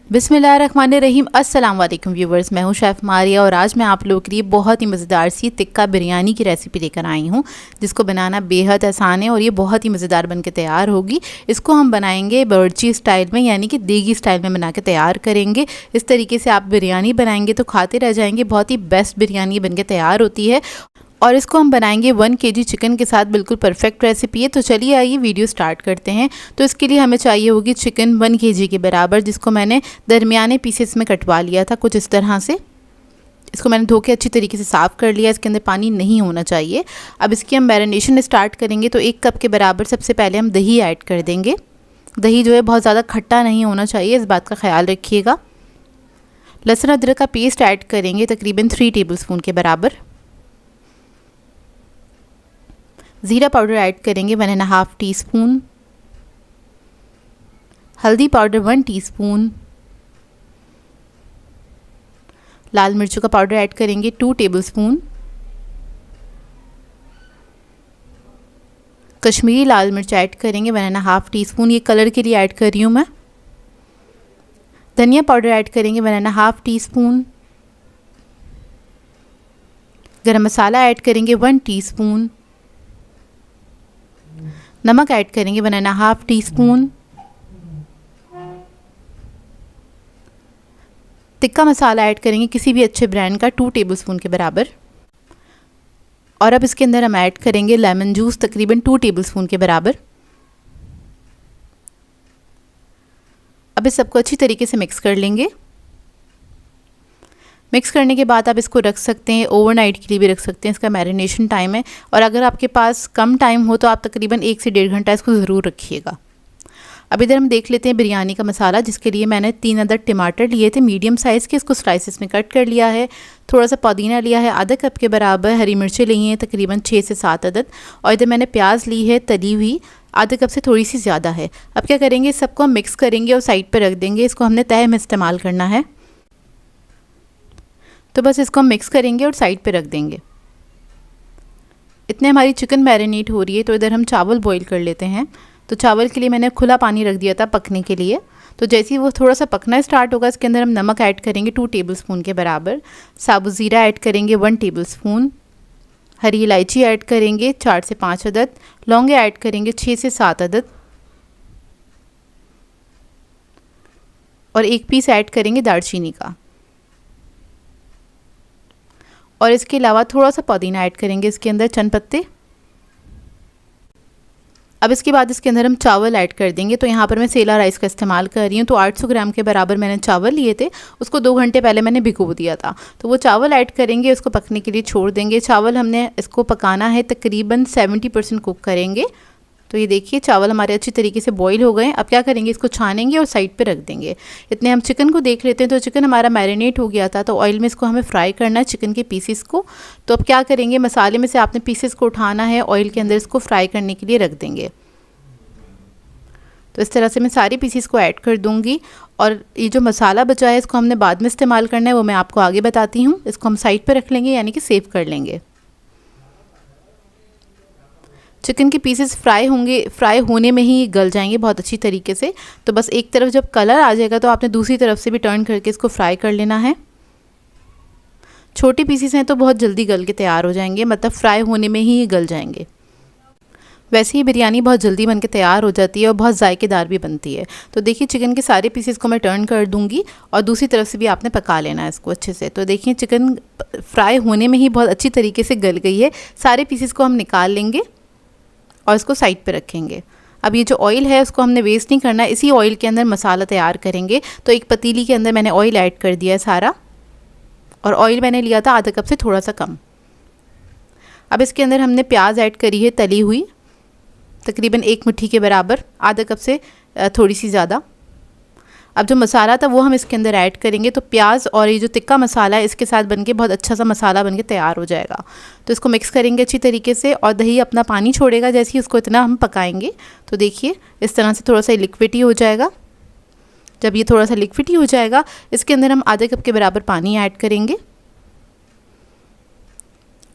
बिस्मिल्लाहिर्रहमानिर्रहीम। अस्सलाम वालेकुम व्यूवर्स, मैं हूं शेफ़ मारिया और आज मैं आप लोगों के लिए बहुत ही मज़ेदार सी टिक्का बिरयानी की रेसिपी लेकर आई हूं, जिसको बनाना बेहद आसान है और ये बहुत ही मज़ेदार बनके तैयार होगी। इसको हम बनाएंगे बावर्ची स्टाइल में, यानी कि देगी स्टाइल में बना के तैयार करेंगे। इस तरीके से आप बिरयानी बनाएंगे तो खाते रह जाएंगे। बहुत ही बेस्ट बिरयानी बनके तैयार होती है और इसको हम बनाएंगे 1 kg चिकन के साथ। बिल्कुल परफेक्ट रेसिपी है। तो चलिए आइए वीडियो स्टार्ट करते हैं। तो इसके लिए हमें चाहिए होगी चिकन 1 kg के बराबर, जिसको मैंने दरमियाने पीसेस में कटवा लिया था कुछ इस तरह से। इसको मैंने धो के अच्छी तरीके से साफ़ कर लिया। इसके अंदर पानी नहीं होना चाहिए। अब इसकी हम मैरिनेशन स्टार्ट करेंगे। तो 1 कप के बराबर सबसे पहले हम दही ऐड कर देंगे। दही जो है बहुत ज़्यादा खट्टा नहीं होना चाहिए, इस बात का ख्याल रखिएगा। लहसुन अदरक का पेस्ट ऐड करेंगे तकरीबन 3 टेबलस्पून के बराबर। ज़ीरा पाउडर ऐड करेंगे 1.5 टीस्पून। हल्दी पाउडर 1 टीस्पून। लाल मिर्चों का पाउडर ऐड करेंगे 2 टेबलस्पून। कश्मीरी लाल मिर्च ऐड करेंगे 1.5 टीस्पून, ये कलर के लिए ऐड कर रही हूँ मैं। धनिया पाउडर ऐड करेंगे 1.5 टीस्पून। गरम मसाला ऐड करेंगे 1 टीस्पून। नमक ऐड करेंगे 1.5 टीस्पून। टिक्का मसाला ऐड करेंगे किसी भी अच्छे ब्रांड का 2 टेबलस्पून के बराबर। और अब इसके अंदर हम ऐड करेंगे लेमन जूस तकरीबन 2 टेबलस्पून के बराबर। अब इस सबको अच्छी तरीके से मिक्स कर लेंगे। मिक्स करने के बाद आप इसको रख सकते हैं, ओवरनाइट के लिए भी रख सकते हैं। इसका मैरिनेशन टाइम है। और अगर आपके पास कम टाइम हो तो आप तकरीबन 1 से 1.5 घंटा इसको ज़रूर रखिएगा। अब इधर हम देख लेते हैं बिरयानी का मसाला, जिसके लिए मैंने 3 अदद टमाटर लिए थे मीडियम साइज़ के। इसको स्लाइसेस में कट कर लिया है। थोड़ा सा पुदीना लिया है आधा कप के बराबर। हरी मिर्चें ली हैं तकरीबन 6 से 7 अदद। और इधर मैंने प्याज ली है तली हुई, आधे कप से थोड़ी सी ज़्यादा है। अब क्या करेंगे, सबको हम मिक्स करेंगे और साइड पर रख देंगे। इसको हमने तय में इस्तेमाल करना है, तो बस इसको हम मिक्स करेंगे और साइड पे रख देंगे। इतने हमारी चिकन मैरिनेट हो रही है। तो इधर हम चावल बॉईल कर लेते हैं। तो चावल के लिए मैंने खुला पानी रख दिया था पकने के लिए। तो जैसे ही वो थोड़ा सा पकना स्टार्ट होगा, इसके अंदर हम नमक ऐड करेंगे 2 टेबलस्पून के बराबर। साबुत ज़ीरा ऐड करेंगे 1 टेबलस्पून। हरी इलायची ऐड करेंगे 4 से 5 अदद। लौंगे ऐड करेंगे 6 से 7 अदद। और 1 पीस ऐड करेंगे दालचीनी का। और इसके अलावा थोड़ा सा पुदीना ऐड करेंगे इसके अंदर, चंद पत्ते। अब इसके बाद इसके अंदर हम चावल ऐड कर देंगे। तो यहाँ पर मैं सेला राइस का इस्तेमाल कर रही हूँ। तो 800 ग्राम के बराबर मैंने चावल लिए थे। उसको 2 घंटे पहले मैंने भिगो दिया था। तो वो चावल ऐड करेंगे, उसको पकने के लिए छोड़ देंगे। चावल हमने इसको पकाना है तकरीबन 70% कुक करेंगे। तो ये देखिए चावल हमारे अच्छी तरीके से बॉईल हो गए। अब क्या करेंगे, इसको छानेंगे और साइड पे रख देंगे। इतने हम चिकन को देख लेते हैं। तो चिकन हमारा मैरिनेट हो गया था। तो ऑयल में इसको हमें फ्राई करना है, चिकन के पीसेस को। तो अब क्या करेंगे, मसाले में से आपने पीसेस को उठाना है, ऑयल के अंदर इसको फ्राई करने के लिए रख देंगे। तो इस तरह से मैं सारे पीसेस को ऐड कर दूंगी। और ये जो मसाला बचा है इसको हमने बाद में इस्तेमाल करना है, वो मैं आपको आगे बताती हूँ। इसको हम साइड पर रख लेंगे, यानी कि सेव कर लेंगे। चिकन के पीसेस फ्राई होने में ही गल जाएंगे बहुत अच्छी तरीके से। तो बस एक तरफ जब कलर आ जाएगा तो आपने दूसरी तरफ से भी टर्न करके इसको फ्राई कर लेना है। छोटे पीसेस हैं तो बहुत जल्दी गल के तैयार हो जाएंगे, मतलब फ्राई होने में ही गल जाएंगे। वैसे ही बिरयानी बहुत जल्दी बन के तैयार हो जाती है और बहुत जायकेदार भी बनती है। तो देखिए चिकन के सारे पीसेस को मैं टर्न कर दूंगी और दूसरी तरफ से भी आपने पका लेना है इसको अच्छे से। तो देखिए चिकन फ्राई होने में ही बहुत अच्छी तरीके से गल गई है। सारे पीसेस को हम निकाल लेंगे और इसको साइड पे रखेंगे। अब ये जो ऑयल है उसको हमने वेस्ट नहीं करना है। इसी ऑयल के अंदर मसाला तैयार करेंगे। तो एक पतीली के अंदर मैंने ऑयल ऐड कर दिया है सारा, और ऑयल मैंने लिया था आधा कप से थोड़ा सा कम। अब इसके अंदर हमने प्याज ऐड करी है तली हुई तकरीबन 1 मुट्ठी के बराबर, आधा कप से थोड़ी सी ज़्यादा। अब जो मसाला था वो हम इसके अंदर ऐड करेंगे। तो प्याज और ये जो टिक्का मसाला है इसके साथ बनके बहुत अच्छा सा मसाला बनके तैयार हो जाएगा। तो इसको मिक्स करेंगे अच्छी तरीके से। और दही अपना पानी छोड़ेगा जैसे ही, उसको इतना हम पकाएंगे। तो देखिए इस तरह से थोड़ा सा लिक्विड ही हो जाएगा। जब ये थोड़ा सा लिक्विड ही हो जाएगा, इसके अंदर हम आधे कप के बराबर पानी ऐड करेंगे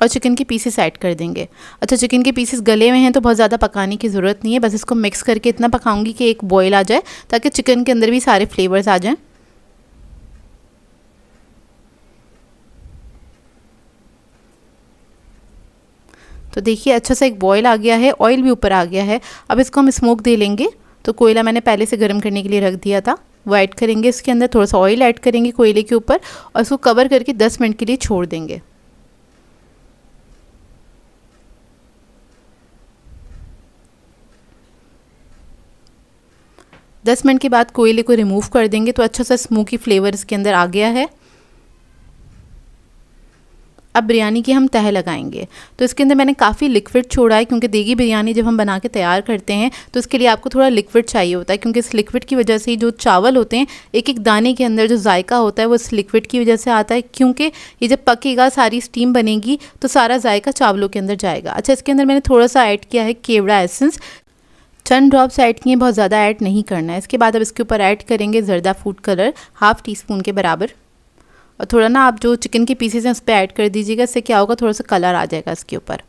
और चिकन के पीसेस ऐड कर देंगे। अच्छा, चिकन के पीसेस गले हुए हैं तो बहुत ज़्यादा पकाने की ज़रूरत नहीं है। बस इसको मिक्स करके इतना पकाऊंगी कि एक बॉईल आ जाए, ताकि चिकन के अंदर भी सारे फ्लेवर्स आ जाएं। तो देखिए अच्छा सा एक बॉयल आ गया है, ऑयल भी ऊपर आ गया है। अब इसको हम स्मोक दे लेंगे। तो कोयला मैंने पहले से गर्म करने के लिए रख दिया था, वो ऐड करेंगे इसके अंदर, थोड़ा सा ऑयल ऐड करेंगे कोयले के ऊपर और इसको कवर करके 10 मिनट के लिए छोड़ देंगे। 10 मिनट के बाद कोयले को रिमूव कर देंगे तो अच्छा सा स्मोकी फ्लेवर इसके अंदर आ गया है। अब बिरयानी की हम तह लगाएंगे। तो इसके अंदर मैंने काफ़ी लिक्विड छोड़ा है, क्योंकि देगी बिरयानी जब हम बना के तैयार करते हैं तो इसके लिए आपको थोड़ा लिक्विड चाहिए होता है, क्योंकि इस लिक्विड की वजह से जो चावल होते हैं एक एक दाने के अंदर जो जायका होता है वो इस लिक्विड की वजह से आता है, क्योंकि ये जब पकेगा सारी स्टीम बनेगी तो सारा जायका चावलों के अंदर जाएगा। अच्छा, इसके अंदर मैंने थोड़ा सा ऐड किया है केवड़ा एसेंस, चंद ड्रॉप्स ऐड किए, बहुत ज़्यादा ऐड नहीं करना है। इसके बाद अब इसके ऊपर ऐड करेंगे ज़र्दा फूड कलर 1/2 टीस्पून के बराबर, और थोड़ा ना आप जो चिकन के पीसेस हैं उस पर ऐड कर दीजिएगा, इससे क्या होगा थोड़ा सा कलर आ जाएगा इसके ऊपर।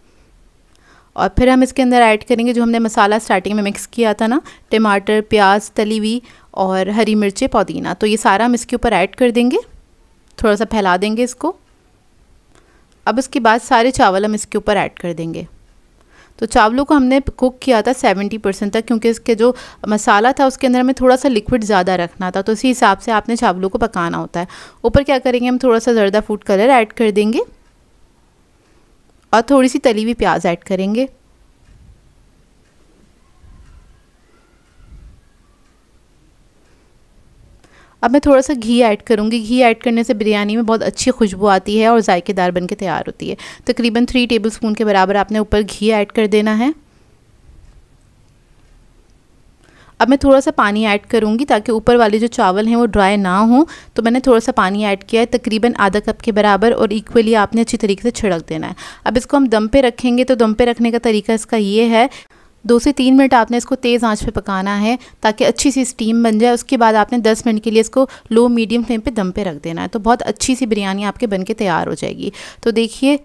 और फिर हम इसके अंदर ऐड करेंगे जो हमने मसाला स्टार्टिंग में मिक्स किया था ना, टमाटर, प्याज, तली हुई और हरी मिर्चें, पुदीना, तो ये सारा हम इसके ऊपर ऐड कर देंगे, थोड़ा सा फैला देंगे इसको। अब इसके बाद सारे चावल हम इसके ऊपर ऐड कर देंगे। तो चावलों को हमने कुक किया था 70% तक, क्योंकि इसके जो मसाला था उसके अंदर हमें थोड़ा सा लिक्विड ज़्यादा रखना था, तो इसी हिसाब से आपने चावलों को पकाना होता है। ऊपर क्या करेंगे, हम थोड़ा सा ज़र्दा फूड कलर ऐड कर देंगे और थोड़ी सी तली हुई प्याज ऐड करेंगे। अब मैं थोड़ा सा घी ऐड करूँगी। घी ऐड करने से बिरयानी में बहुत अच्छी खुशबू आती है और जायकेदार बन के तैयार होती है। तकरीबन 3 टेबलस्पून के बराबर आपने ऊपर घी ऐड कर देना है। अब मैं थोड़ा सा पानी ऐड करूँगी ताकि ऊपर वाले जो चावल हैं वो ड्राई ना हो, तो मैंने थोड़ा सा पानी ऐड किया है, तकरीबन आधा कप के बराबर, और इक्वली आपने अच्छी तरीके से छिड़क देना है। अब इसको हम दम पे रखेंगे, तो दम पे रखने का तरीका इसका ये है, 2 से 3 मिनट आपने इसको तेज़ आंच पे पकाना है ताकि अच्छी सी स्टीम बन जाए। उसके बाद आपने 10 मिनट के लिए इसको लो मीडियम फ्लेम पे दम पे रख देना है, तो बहुत अच्छी सी बिरयानी आपके बन के तैयार हो जाएगी। तो देखिए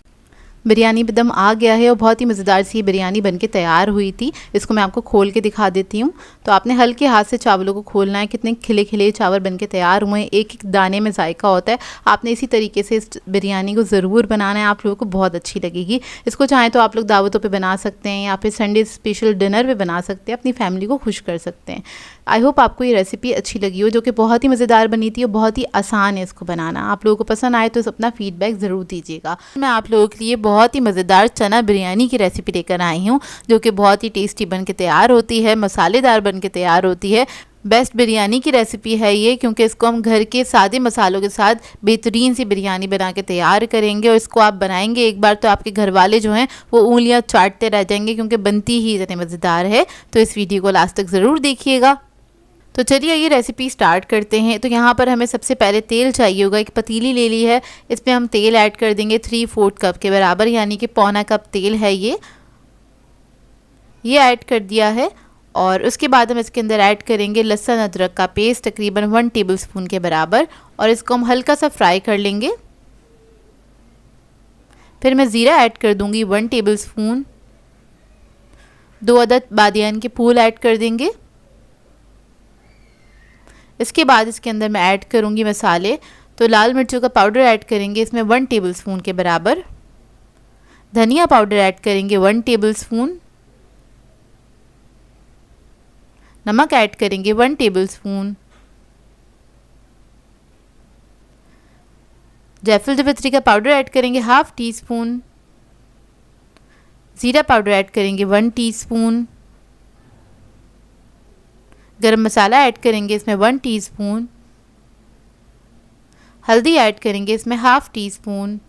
बिरयानी पे दम आ गया है और बहुत ही मज़ेदार सी बिरयानी बनके तैयार हुई थी। इसको मैं आपको खोल के दिखा देती हूँ। तो आपने हल्के हाथ से चावलों को खोलना है। कितने खिले खिले चावल बनके तैयार हुए हैं, एक एक दाने में जायका होता है। आपने इसी तरीके से इस बिरयानी को ज़रूर बनाना है, आप लोगों को बहुत अच्छी लगेगी। इसको चाहें तो आप लोग दावतों पर बना सकते हैं या फिर संडे स्पेशल डिनर पर बना सकते हैं, अपनी फैमिली को खुश कर सकते हैं। आई होप आपको ये रेसिपी अच्छी लगी हो, जो कि बहुत ही मज़ेदार बनी थी और बहुत ही आसान है इसको बनाना। आप लोगों को पसंद आए तो अपना फीडबैक ज़रूर दीजिएगा। मैं आप लोगों के लिए बहुत ही मज़ेदार चना बिरयानी की रेसिपी लेकर आई हूँ, जो कि बहुत ही टेस्टी बन के तैयार होती है, मसालेदार बन के तैयार होती है। बेस्ट बिरयानी की रेसिपी है ये, क्योंकि इसको हम घर के सादे मसालों के साथ बेहतरीन सी बिरयानी बना के तैयार करेंगे, और इसको आप बनाएंगे एक बार तो आपके घर वाले जो हैं वो उंगलियां चाटते रह जाएंगे, क्योंकि बनती ही इतनी मज़ेदार है। तो इस वीडियो को लास्ट तक ज़रूर देखिएगा। तो चलिए ये रेसिपी स्टार्ट करते हैं। तो यहाँ पर हमें सबसे पहले तेल चाहिए होगा। एक पतीली ले ली है, इसमें हम तेल ऐड कर देंगे 3/4 कप के बराबर, यानी कि पौना कप तेल है ये ऐड कर दिया है। और उसके बाद हम इसके अंदर ऐड करेंगे लहसुन अदरक का पेस्ट, तकरीबन 1 टेबलस्पून के बराबर, और इसको हम हल्का सा फ्राई कर लेंगे। फिर मैं ज़ीरा ऐड कर दूंगी 1 टेबलस्पून, 2 अदद बादियान के फूल ऐड कर देंगे। इसके बाद इसके अंदर मैं ऐड करूंगी मसाले। तो लाल मिर्चों का पाउडर ऐड करेंगे इसमें 1 टेबलस्पून के बराबर, धनिया पाउडर ऐड करेंगे 1 टेबलस्पून, नमक ऐड करेंगे 1 टेबलस्पून, जायफल जावित्री का पाउडर ऐड करेंगे 1/2 टीस्पून, ज़ीरा पाउडर ऐड करेंगे 1 टीस्पून, गरम मसाला ऐड करेंगे इसमें 1 टीस्पून, हल्दी ऐड करेंगे इसमें 1/2 टीस्पून,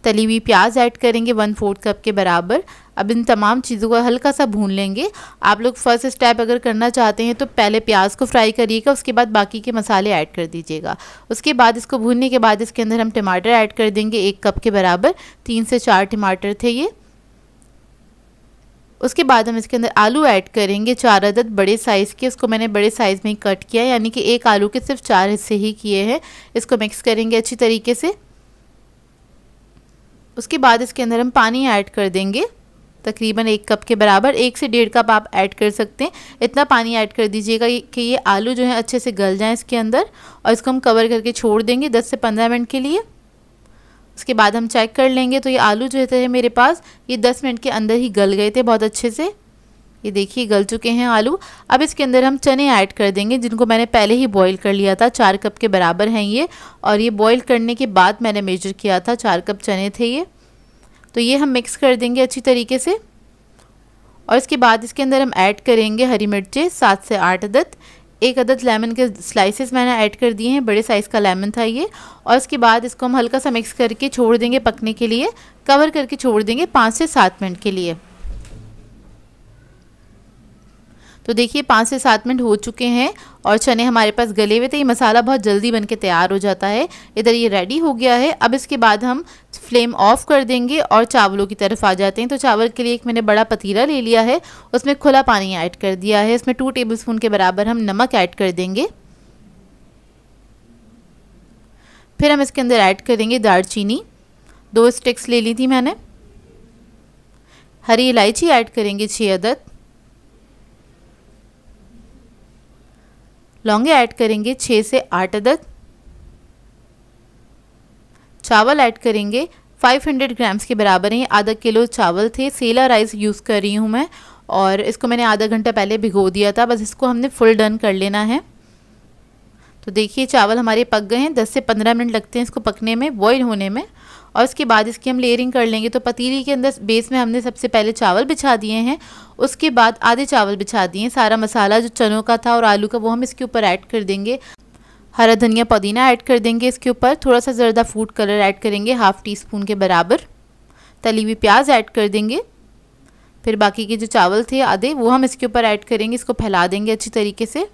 तली हुई प्याज ऐड करेंगे 1/4 कप के बराबर। अब इन तमाम चीज़ों को हल्का सा भून लेंगे। आप लोग फर्स्ट स्टेप अगर करना चाहते हैं तो पहले प्याज को फ्राई करिएगा, उसके बाद बाकी के मसाले ऐड कर दीजिएगा। उसके बाद इसको भूनने के बाद इसके अंदर हम टमाटर ऐड कर देंगे 1 कप के बराबर, 3 से 4 टमाटर थे ये। उसके बाद हम इसके अंदर आलू ऐड करेंगे 4 अदद बड़े साइज़ के, उसको मैंने बड़े साइज़ में ही कट किया है, यानी कि एक आलू के सिर्फ 4 हिस्से ही किए हैं। इसको मिक्स करेंगे अच्छी तरीके से। उसके बाद इसके अंदर हम पानी ऐड कर देंगे तकरीबन 1 कप के बराबर, 1 से 1.5 कप आप ऐड कर सकते हैं। इतना पानी ऐड कर दीजिएगा कि ये आलू जो है अच्छे से गल जाएं इसके अंदर, और इसको हम कवर करके छोड़ देंगे 10 से 15 मिनट के लिए। उसके बाद हम चेक कर लेंगे। तो ये आलू जो थे मेरे पास ये 10 मिनट के अंदर ही गल गए थे बहुत अच्छे से। ये देखिए गल चुके हैं आलू। अब इसके अंदर हम चने ऐड कर देंगे जिनको मैंने पहले ही बॉईल कर लिया था। 4 कप के बराबर हैं ये, और ये बॉईल करने के बाद मैंने मेजर किया था, 4 कप चने थे ये। तो ये हम मिक्स कर देंगे अच्छी तरीके से। और इसके बाद इसके अंदर हम ऐड करेंगे हरी मिर्चें 7 से 8 अदद। 1 अदद लेमन के स्लाइसेस मैंने ऐड कर दिए हैं, बड़े साइज़ का लेमन था ये। और इसके बाद इसको हम हल्का सा मिक्स करके छोड़ देंगे पकने के लिए, कवर करके छोड़ देंगे 5 से 7 मिनट के लिए। तो देखिए 5 से 7 मिनट हो चुके हैं और चने हमारे पास गले हुए थे। ये मसाला बहुत जल्दी बन के तैयार हो जाता है। इधर ये रेडी हो गया है। अब इसके बाद हम फ्लेम ऑफ कर देंगे और चावलों की तरफ आ जाते हैं। तो चावल के लिए एक मैंने बड़ा पतीला ले लिया है, उसमें खुला पानी ऐड कर दिया है। इसमें 2 टेबलस्पून के बराबर हम नमक ऐड कर देंगे। फिर हम इसके अंदर ऐड करेंगे दालचीनी, 2 स्टिक्स ले ली थी मैंने। हरी इलायची ऐड करेंगे 6 अदद। लौंगे ऐड करेंगे 6 से 8 अदद। चावल ऐड करेंगे 500 ग्राम्स के बराबर हैं। आधा किलो चावल थे, सेला राइस यूज़ कर रही हूँ मैं, और इसको मैंने आधा घंटा पहले भिगो दिया था। बस इसको हमने फुल डन कर लेना है। तो देखिए चावल हमारे पक गए हैं। 10 से 15 मिनट लगते हैं इसको पकने में, बॉईल होने में। और उसके बाद इसकी हम लेयरिंग कर लेंगे। तो पतीली के अंदर बेस में हमने सबसे पहले चावल बिछा दिए हैं, उसके बाद आधे चावल बिछा दिए हैं। सारा मसाला जो चनों का था और आलू का वो हम इसके ऊपर ऐड कर देंगे। हरा धनिया पुदीना ऐड कर देंगे इसके ऊपर। थोड़ा सा ज़र्दा फूड कलर ऐड करेंगे 1/2 टीस्पून के बराबर। तली हुई प्याज ऐड कर देंगे। फिर बाकी के जो चावल थे आधे वो हम इसके ऊपर ऐड करेंगे। इसको फैला देंगे अच्छी तरीके से।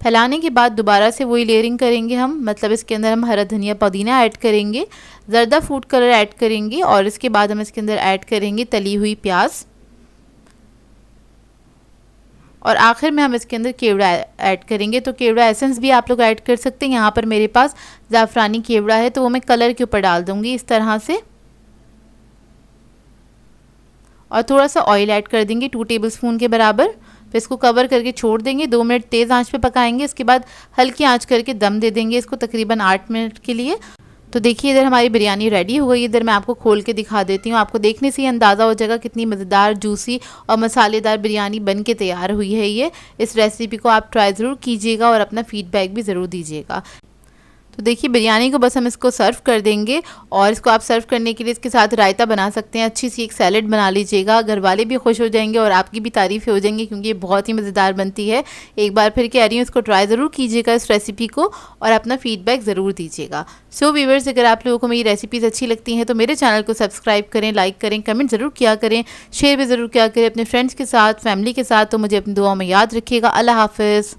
फैलाने के बाद दोबारा से वही लेयरिंग करेंगे हम, मतलब इसके अंदर हम हरा धनिया पुदीना ऐड करेंगे, ज़र्दा फूड कलर ऐड करेंगे, और इसके बाद हम इसके अंदर ऐड करेंगे तली हुई प्याज, और आखिर में हम इसके अंदर केवड़ा ऐड करेंगे। तो केवड़ा एसेंस भी आप लोग ऐड कर सकते हैं। यहाँ पर मेरे पास ज़ाफ़रानी केवड़ा है तो वो मैं कलर के ऊपर डाल दूँगी इस तरह से। और थोड़ा सा ऑयल ऐड कर देंगे 2 टेबलस्पून के बराबर। फिर इसको कवर करके छोड़ देंगे। 2 मिनट तेज़ आंच पे पकाएंगे। इसके बाद हल्की आंच करके दम दे देंगे इसको तकरीबन 8 मिनट के लिए। तो देखिए इधर हमारी बिरयानी रेडी हो गई। इधर मैं आपको खोल के दिखा देती हूँ। आपको देखने से ही अंदाज़ा हो जाएगा कितनी मज़ेदार, जूसी और मसालेदार बिरयानी बन के तैयार हुई है ये। इस रेसिपी को आप ट्राई ज़रूर कीजिएगा और अपना फ़ीडबैक भी ज़रूर दीजिएगा। तो देखिए बिरयानी को बस हम इसको सर्व कर देंगे, और इसको आप सर्व करने के लिए इसके साथ रायता बना सकते हैं। अच्छी सी एक सैलेड बना लीजिएगा। घर वाले भी खुश हो जाएंगे और आपकी भी तारीफ़ हो जाएंगी, क्योंकि ये बहुत ही मज़ेदार बनती है। एक बार फिर कह रही हूँ, इसको ट्राई ज़रूर कीजिएगा इस रेसिपी को, और अपना फ़ीडबैक ज़रूर दीजिएगा। सो व्यूअर्स, अगर आप लोगों को मेरी रेसिपीज़ अच्छी लगती हैं तो मेरे चैनल को सब्सक्राइब करें, लाइक करें, कमेंट ज़रूर किया करें, शेयर भी ज़रूर किया करें अपने फ्रेंड्स के साथ, फैमिली के साथ। तो मुझे अपनी दुआओं में याद रखिएगा। अल्लाह हाफ़िज़।